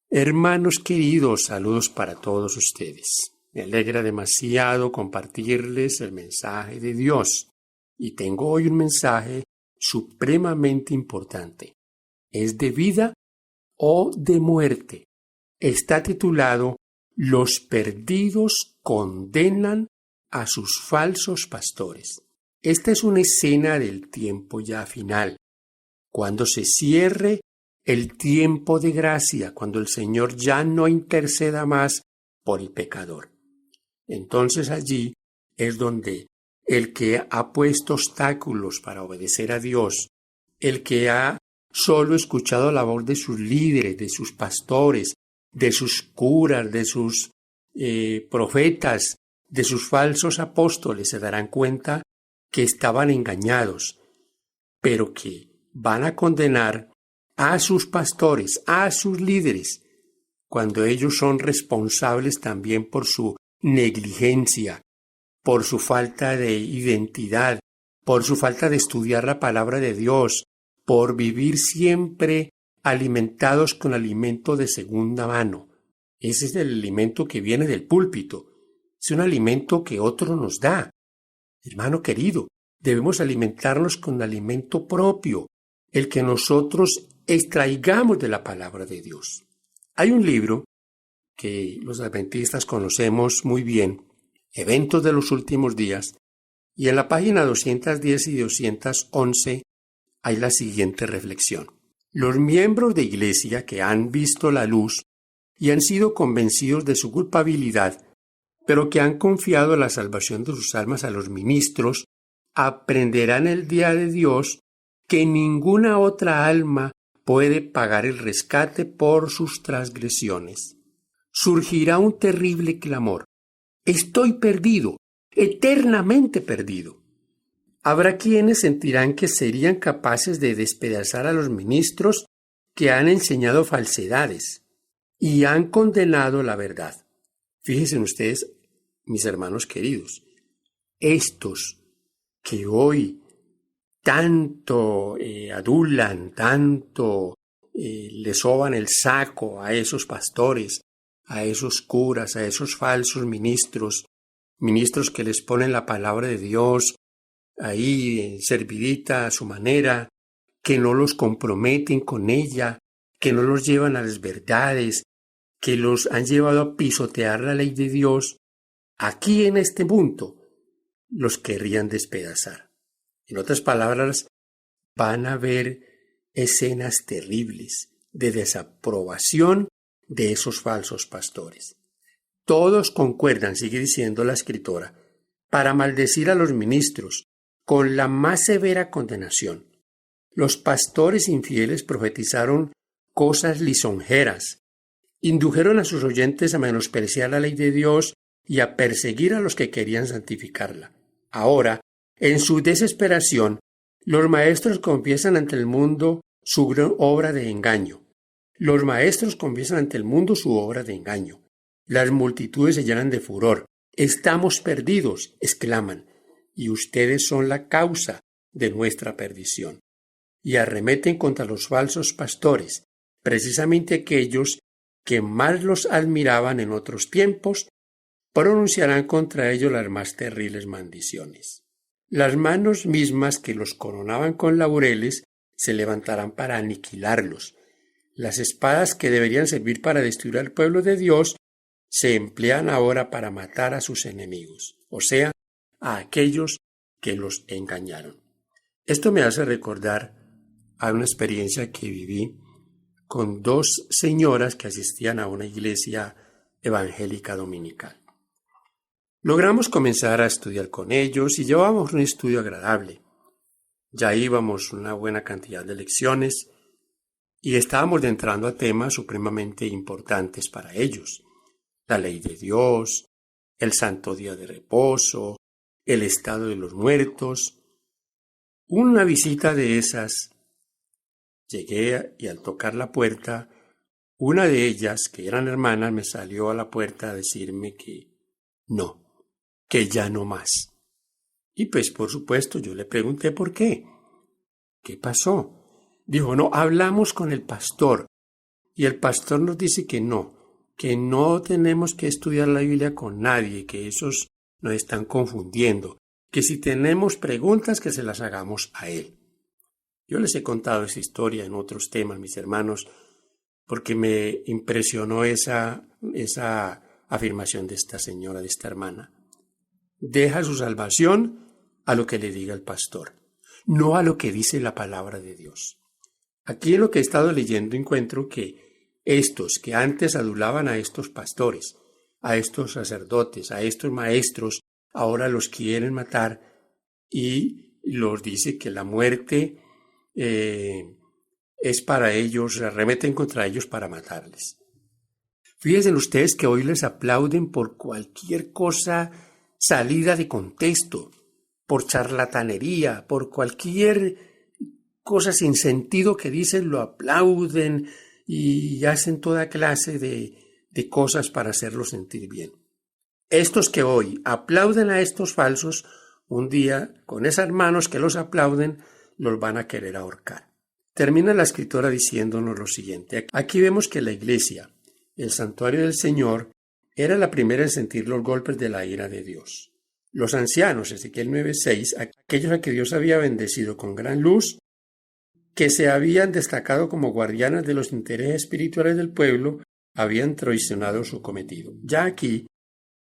Hermanos queridos, saludos para todos ustedes. Me alegra demasiado compartirles el mensaje de Dios. Y tengo hoy un mensaje supremamente importante. ¿Es de vida o de muerte? Está titulado Los perdidos condenan a sus falsos pastores. Esta es una escena del tiempo ya final, cuando se cierre el tiempo de gracia, cuando el Señor ya no interceda más por el pecador. Entonces allí es donde el que ha puesto obstáculos para obedecer a Dios, el que ha solo escuchado la voz de sus líderes, de sus pastores, de sus curas, de sus profetas, de sus falsos apóstoles, se darán cuenta que estaban engañados, pero que van a condenar a sus pastores, a sus líderes, cuando ellos son responsables también por su negligencia, por su falta de identidad, por su falta de estudiar la palabra de Dios, por vivir siempre alimentados con alimento de segunda mano. Ese es el alimento que viene del púlpito. Es un alimento que otro nos da. Hermano querido, debemos alimentarnos con alimento propio, el que nosotros extraigamos de la palabra de Dios. Hay un libro que los adventistas conocemos muy bien, Eventos de los Últimos Días, y en la página 210 y 211 hay la siguiente reflexión. Los miembros de iglesia que han visto la luz y han sido convencidos de su culpabilidad, pero que han confiado la salvación de sus almas a los ministros, aprenderán el día de Dios que ninguna otra alma puede pagar el rescate por sus transgresiones. Surgirá un terrible clamor. Estoy perdido, eternamente perdido. Habrá quienes sentirán que serían capaces de despedazar a los ministros que han enseñado falsedades y han condenado la verdad. Fíjense ustedes, mis hermanos queridos, estos que hoy tanto adulan, tanto le soban el saco a esos pastores, a esos curas, a esos falsos ministros que les ponen la palabra de Dios ahí servidita a su manera, que no los comprometen con ella, que no los llevan a las verdades, que los han llevado a pisotear la ley de Dios. Aquí en este punto los querrían despedazar. En otras palabras, van a ver escenas terribles de desaprobación de esos falsos pastores. Todos concuerdan, sigue diciendo la escritora, para maldecir a los ministros con la más severa condenación. Los pastores infieles profetizaron cosas lisonjeras, indujeron a sus oyentes a menospreciar la ley de Dios y a perseguir a los que querían santificarla. Ahora, en su desesperación, los maestros confiesan ante el mundo su gran obra de engaño. Los maestros confiesan ante el mundo su obra de engaño. Las multitudes se llenan de furor. Estamos perdidos, exclaman, y ustedes son la causa de nuestra perdición. Y arremeten contra los falsos pastores, precisamente aquellos que más los admiraban en otros tiempos, pronunciarán contra ellos las más terribles maldiciones. Las manos mismas que los coronaban con laureles se levantarán para aniquilarlos. Las espadas que deberían servir para destruir al pueblo de Dios se emplean ahora para matar a sus enemigos, o sea, a aquellos que los engañaron. Esto me hace recordar a una experiencia que viví con dos señoras que asistían a una iglesia evangélica dominical. Logramos comenzar a estudiar con ellos y llevábamos un estudio agradable. Ya íbamos una buena cantidad de lecciones y estábamos entrando a temas supremamente importantes para ellos. La ley de Dios, el santo día de reposo, el estado de los muertos. Una visita de esas, llegué y al tocar la puerta, una de ellas, que eran hermanas, me salió a la puerta a decirme que no, que ya no más. Y pues por supuesto yo le pregunté por qué. ¿Qué pasó? Dijo, no, hablamos con el pastor Y el pastor nos dice que no tenemos que estudiar la Biblia con nadie, que esos nos están confundiendo, que si tenemos preguntas que se las hagamos a él. Yo les he contado esa historia en otros temas, mis hermanos, porque me impresionó esa afirmación de esta señora, de esta hermana. Deja su salvación a lo que le diga el pastor, no a lo que dice la palabra de Dios. Aquí en lo que he estado leyendo encuentro que estos que antes adulaban a estos pastores, a estos sacerdotes, a estos maestros, ahora los quieren matar y los dice que la muerte es para ellos, se arremeten contra ellos para matarles. Fíjense ustedes que hoy les aplauden por cualquier cosa salida de contexto, por charlatanería, por cualquier cosa sin sentido que dicen, lo aplauden y hacen toda clase de cosas para hacerlos sentir bien. Estos que hoy aplauden a estos falsos, un día, con esas manos que los aplauden, los van a querer ahorcar. Termina la escritora diciéndonos lo siguiente. Aquí vemos que la iglesia, el santuario del Señor, era la primera en sentir los golpes de la ira de Dios. Los ancianos, Ezequiel 9:6, aquellos a que Dios había bendecido con gran luz, que se habían destacado como guardianes de los intereses espirituales del pueblo, habían traicionado su cometido. Ya aquí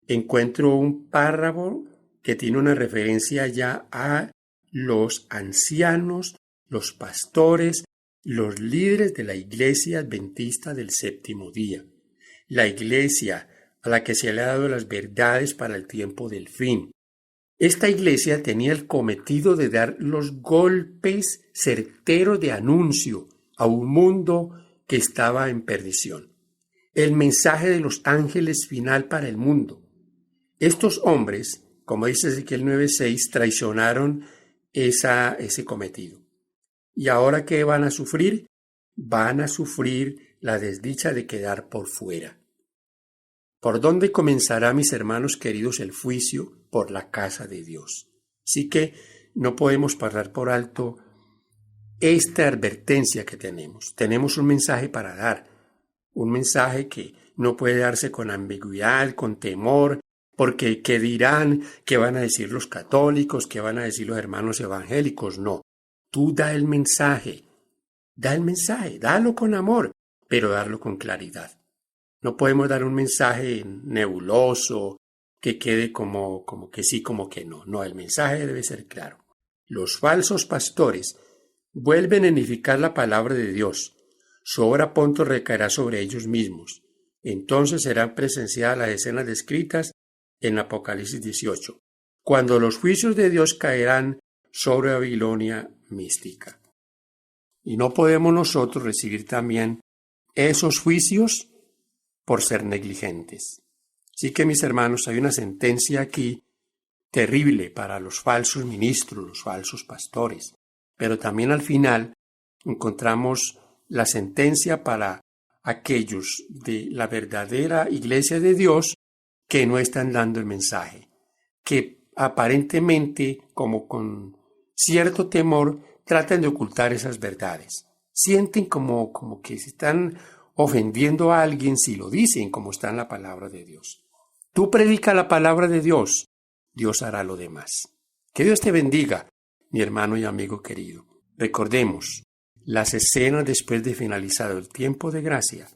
encuentro un párrafo que tiene una referencia ya a los ancianos, los pastores, los líderes de la iglesia adventista del séptimo día. La iglesia a la que se le ha dado las verdades para el tiempo del fin. Esta iglesia tenía el cometido de dar los golpes certeros de anuncio a un mundo que estaba en perdición. El mensaje de los ángeles final para el mundo. Estos hombres, como dice Ezequiel 9:6, traicionaron ese cometido. ¿Y ahora qué van a sufrir? Van a sufrir la desdicha de quedar por fuera. ¿Por dónde comenzará, mis hermanos queridos, el juicio? Por la casa de Dios. Así que no podemos pasar por alto esta advertencia que tenemos. Tenemos un mensaje para dar, un mensaje que no puede darse con ambigüedad, con temor, porque ¿qué dirán? ¿Qué van a decir los católicos? ¿Qué van a decir los hermanos evangélicos? No, tú da el mensaje, dalo con amor, pero darlo con claridad. No podemos dar un mensaje nebuloso, que quede como que sí, como que no. No, el mensaje debe ser claro. Los falsos pastores vuelven a edificar la palabra de Dios. Su obra pronto recaerá sobre ellos mismos. Entonces serán presenciadas las escenas descritas en Apocalipsis 18, cuando los juicios de Dios caerán sobre Babilonia mística. Y no podemos nosotros recibir también esos juicios por ser negligentes. Así que, mis hermanos, hay una sentencia aquí terrible para los falsos ministros, los falsos pastores, pero también al final encontramos la sentencia para aquellos de la verdadera iglesia de Dios que no están dando el mensaje, que aparentemente, como con cierto temor, tratan de ocultar esas verdades. Sienten como que se están ofendiendo a alguien si lo dicen como está en la palabra de Dios. Tú predica la palabra de Dios, Dios hará lo demás. Que Dios te bendiga, mi hermano y amigo querido. Recordemos, las escenas después de finalizado el tiempo de gracia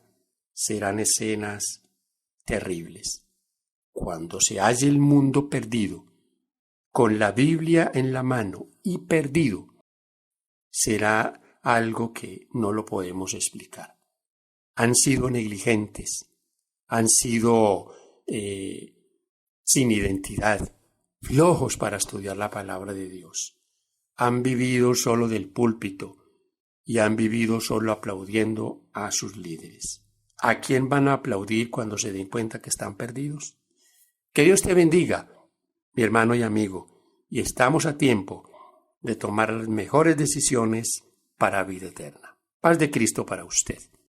serán escenas terribles. Cuando se halle el mundo perdido, con la Biblia en la mano y perdido, será algo que no lo podemos explicar. Han sido negligentes, han sido sin identidad, flojos para estudiar la palabra de Dios. Han vivido solo del púlpito y han vivido solo aplaudiendo a sus líderes. ¿A quién van a aplaudir cuando se den cuenta que están perdidos? Que Dios te bendiga, mi hermano y amigo, y estamos a tiempo de tomar las mejores decisiones para vida eterna. Paz de Cristo para usted.